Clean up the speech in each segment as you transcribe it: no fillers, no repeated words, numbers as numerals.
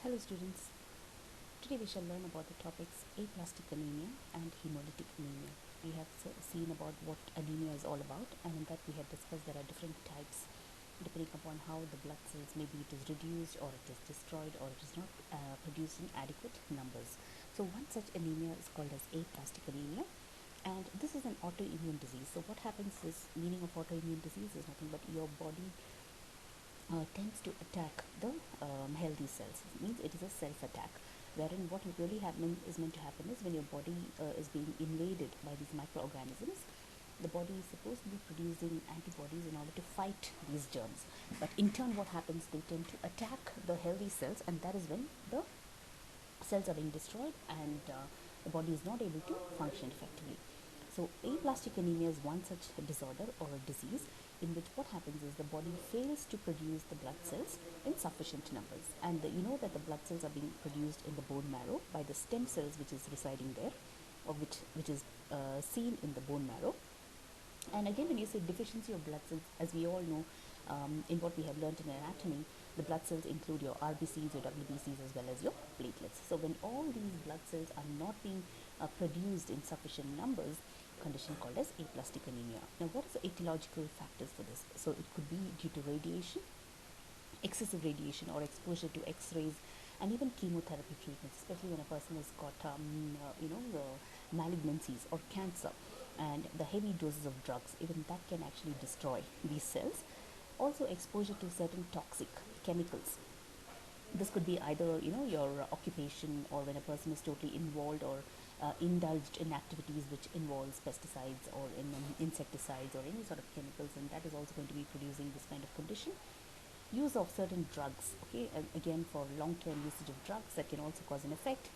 Hello students, today we shall learn about the topics aplastic anemia and hemolytic anemia. We have seen about what anemia is all about, and in that we have discussed there are different types depending upon how the blood cells, maybe it is reduced or it is destroyed or it is not produced in adequate numbers. So one such anemia is called as aplastic anemia, and this is an autoimmune disease. So what happens is, meaning of autoimmune disease is nothing but your body tends to attack the healthy cells. It means it is a self-attack, wherein what really is meant to happen is when your body is being invaded by these microorganisms, the body is supposed to be producing antibodies in order to fight these germs. But in turn, what happens? They tend to attack the healthy cells, and that is when the cells are being destroyed and the body is not able to function effectively. So aplastic anemia is one such disorder or a disease in which what happens is the body fails to produce the blood cells in sufficient numbers, and you know that the blood cells are being produced in the bone marrow by the stem cells which is residing there, or which is seen in the bone marrow. And again, when you say deficiency of blood cells, as we all know, in what we have learned in anatomy, the blood cells include your RBCs, your WBCs, as well as your platelets. So when all these blood cells are not being produced in sufficient numbers, condition called as aplastic anemia. Now, what is the etiological factors for this? So it could be due to radiation, excessive radiation or exposure to X-rays, and even chemotherapy treatments, especially when a person has got the malignancies or cancer, and the heavy doses of drugs, even that can actually destroy these cells. Also, exposure to certain toxic chemicals. This could be either your occupation, or when a person is totally involved or indulged in activities which involves pesticides or insecticides or any sort of chemicals, and that is also going to be producing this kind of condition. Use of certain drugs, okay, and again for long-term usage of drugs, that can also cause an effect.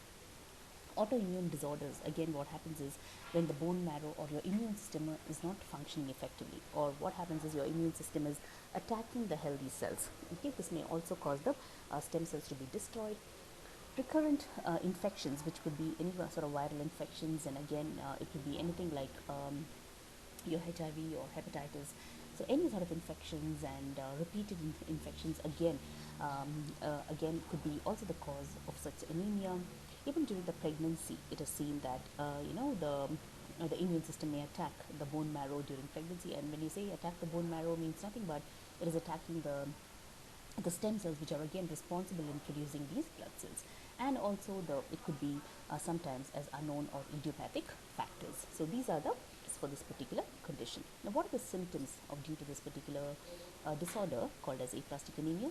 Autoimmune disorders, again what happens is when the bone marrow or your immune system is not functioning effectively, or what happens is your immune system is attacking the healthy cells, okay, this may also cause the stem cells to be destroyed. Recurrent infections, which could be any sort of viral infections, and again it could be anything like your HIV or hepatitis. So any sort of infections and repeated infections again could be also the cause of such anemia. Even during the pregnancy, it is seen that the immune system may attack the bone marrow during pregnancy. And when you say attack the bone marrow, means nothing but it is attacking the stem cells, which are again responsible in producing these blood cells. And also it could be sometimes as unknown or idiopathic factors. So these are the for this particular condition. Now, what are the symptoms of due to this particular disorder called as aplastic anemia?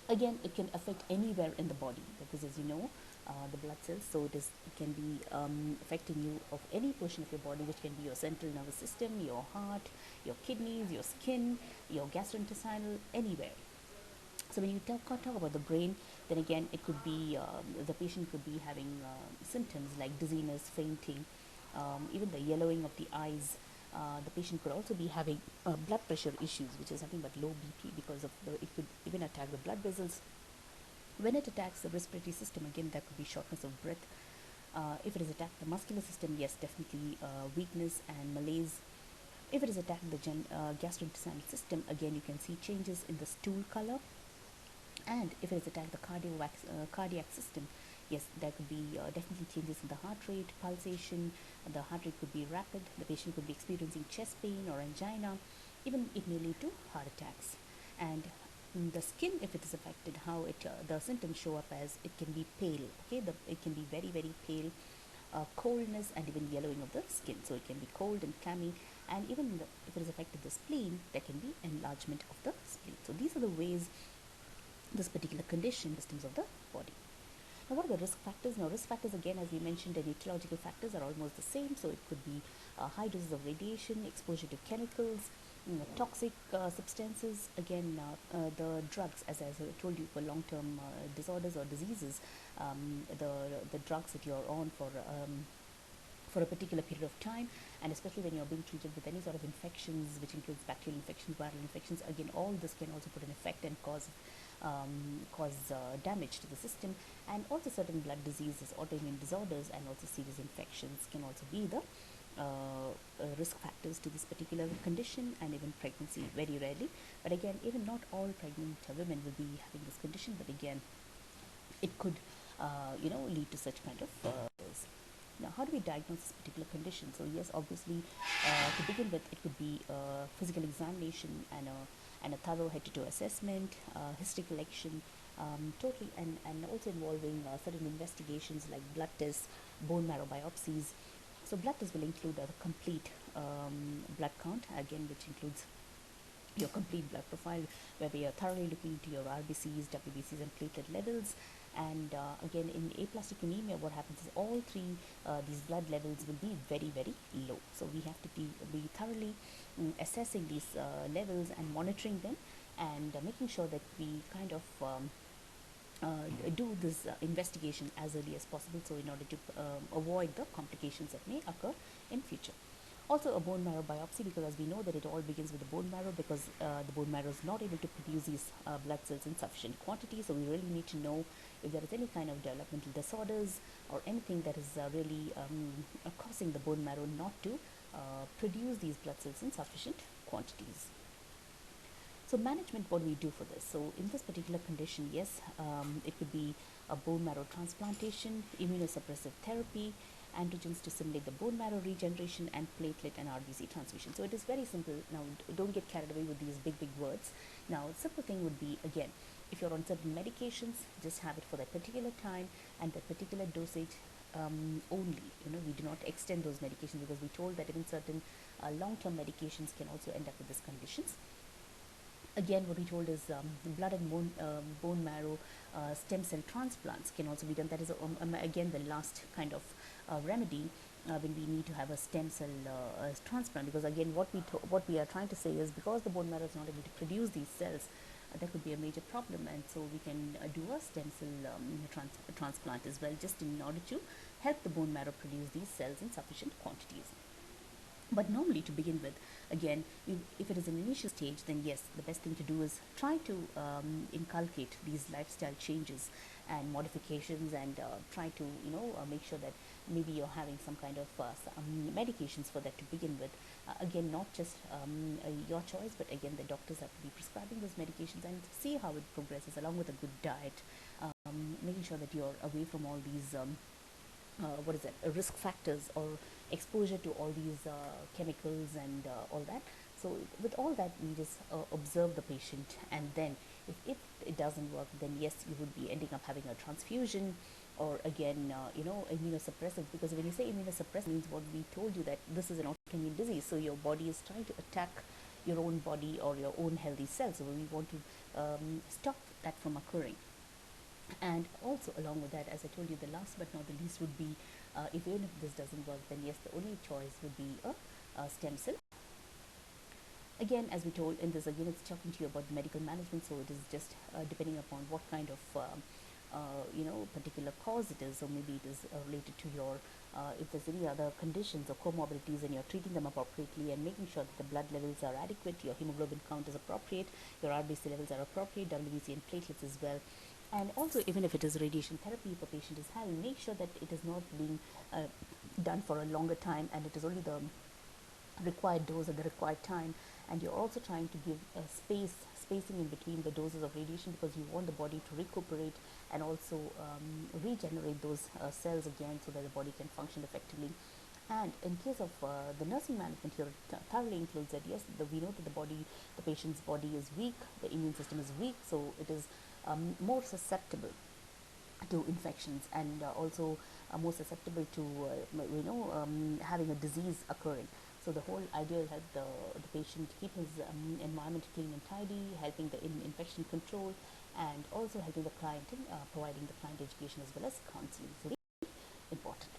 Again, it can affect anywhere in the body, because as you know, the blood cells, so it can be affecting you of any portion of your body, which can be your central nervous system, your heart, your kidneys, your skin, your gastrointestinal, anywhere. So when you talk about the brain, then again it could be the patient could be having symptoms like dizziness, fainting, even the yellowing of the eyes. The patient could also be having blood pressure issues, which is nothing but low BP, because of it could even attack the blood vessels. When it attacks the respiratory system, again there could be shortness of breath. If it has attacked the muscular system, yes, definitely weakness and malaise. If it has attacked the gastrointestinal system, again you can see changes in the stool color. And if it has attacked the cardiac system, yes, there could be definitely changes in the heart rate, pulsation. The heart rate could be rapid. The patient could be experiencing chest pain or angina. Even it may lead to heart attacks. And the skin, if it is affected, how the symptoms show up as it can be pale. Okay, it can be very, very pale, coldness, and even yellowing of the skin. So it can be cold and clammy. And even if it has affected the spleen, there can be enlargement of the spleen. So these are the ways this particular condition systems of the body. Now, what are the risk factors? Now, risk factors, again, as we mentioned, and etiological factors are almost the same. So it could be high doses of radiation, exposure to chemicals, toxic substances, again the drugs, as I told you, for long-term disorders or diseases, the drugs that you're on for a particular period of time, and especially when you're being treated with any sort of infections, which includes bacterial infections, viral infections, again all this can also put an effect and cause damage to the system. And also certain blood diseases, autoimmune disorders, and also serious infections can also be the risk factors to this particular condition, and even pregnancy very rarely. But again, even not all pregnant women will be having this condition, but again it could lead to such kind of now, how do we diagnose this particular condition? So yes, obviously, to begin with, it could be a physical examination and a thorough head-to-toe assessment, history collection, totally, and also involving certain investigations like blood tests, bone marrow biopsies. So blood tests will include a complete blood count, again, which includes your complete blood profile, where we are thoroughly looking into your RBCs, WBCs, and platelet levels. And again, in aplastic anemia, what happens is all three these blood levels will be very, very low. So we have to be thoroughly assessing these levels and monitoring them, and making sure that we kind of do this investigation as early as possible, so in order to avoid the complications that may occur in future. Also, a bone marrow biopsy, because as we know that it all begins with the bone marrow, because the bone marrow is not able to produce these blood cells in sufficient quantity. So we really need to know if there is any kind of developmental disorders or anything that is really causing the bone marrow not to produce these blood cells in sufficient quantities. So management, what do we do for this? So in this particular condition, yes, it could be a bone marrow transplantation, immunosuppressive therapy, androgens to stimulate the bone marrow regeneration, and platelet and RBC transfusion. So it is very simple. Now, don't get carried away with these big words. Now, simple thing would be, again, if you're on certain medications, just have it for that particular time and that particular dosage only. We do not extend those medications, because we told that even certain long-term medications can also end up with these conditions. Again, what we told is blood and bone marrow stem cell transplants can also be done. That is again the last kind of remedy when we need to have a stem cell transplant, because again what we are trying to say is, because the bone marrow is not able to produce these cells, that could be a major problem, and so we can do a stem cell transplant as well, just in order to help the bone marrow produce these cells in sufficient quantities. But normally, to begin with, again, if it is an initial stage, then yes, the best thing to do is try to inculcate these lifestyle changes and modifications, and try to make sure that maybe you're having some kind of medications for that to begin with. Again, not just your choice, but again the doctors have to be prescribing those medications, and see how it progresses, along with a good diet, making sure that you're away from all these risk factors or exposure to all these chemicals and all that. So with all that, we just observe the patient, and then if it doesn't work, then yes, you would be ending up having a transfusion, or again immunosuppressive, because when you say immunosuppressive, means what we told you, that this is an autoimmune disease, so your body is trying to attack your own body or your own healthy cells, so we want to stop that from occurring. And also, along with that, as I told you, the last but not the least would be, even if this doesn't work, then yes, the only choice would be a stem cell. Again, as we told in this, again, it's talking to you about the medical management, so it is just depending upon what kind of particular cause it is, or maybe it is related to your if there's any other conditions or comorbidities, and you're treating them appropriately, and making sure that the blood levels are adequate, your hemoglobin count is appropriate, your RBC levels are appropriate, WBC and platelets as well. And also, even if it is radiation therapy, if a patient is having, make sure that it is not being done for a longer time, and it is only the required dose at the required time, and you're also trying to give spacing in between the doses of radiation, because you want the body to recuperate and also regenerate those cells again, so that the body can function effectively. And in case of the nursing management here, thoroughly includes that yes, we know that the patient's body is weak, the immune system is weak, so it is more susceptible to infections, and also more susceptible to having a disease occurring. So the whole idea is that the patient keep his environment clean and tidy, helping the infection control, and also helping the client in providing the client education as well as counseling. So very important.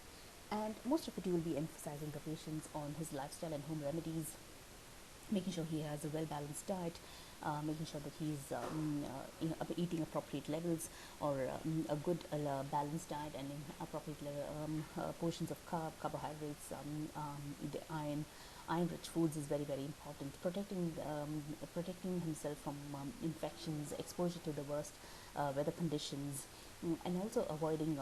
And most of it, you will be emphasizing the patients on his lifestyle and home remedies, making sure he has a well-balanced diet, making sure that he's eating appropriate levels, or a good balanced diet, and in appropriate portions of carbohydrates, the iron-rich foods is very, very important. Protecting himself from infections, exposure to the worst weather conditions, and also avoiding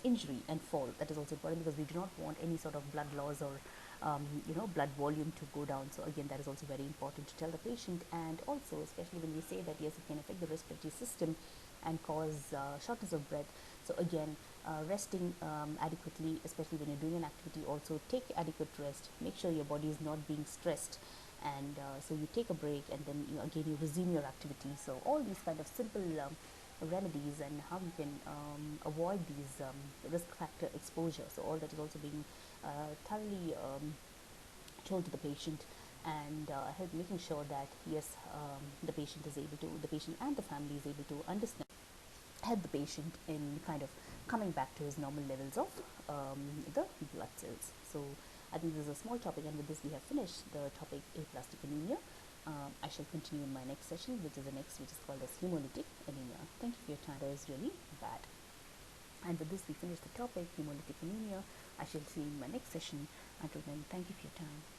injury and fall. That is also important, because we do not want any sort of blood loss or blood volume to go down. So again, that is also very important to tell the patient. And also, especially when we say that yes, it can affect the respiratory system and cause shortness of breath. So again, resting adequately, especially when you're doing an activity, also take adequate rest. Make sure your body is not being stressed, and so you take a break, and then you resume your activity. So all these kind of simple remedies and how you can avoid these risk factor exposure. So all that is also being thoroughly told to the patient, and help making sure that yes, the patient is able to, the patient and the family is able to understand, help the patient in kind of coming back to his normal levels of the blood cells. So I think this is a small topic, and with this we have finished the topic aplastic anemia. I shall continue in my next session, which is called as hemolytic anemia. Thank you for your time. That is really bad. And with this we finish the topic hemolytic anemia. I shall see you in my next session. Until then, thank you for your time.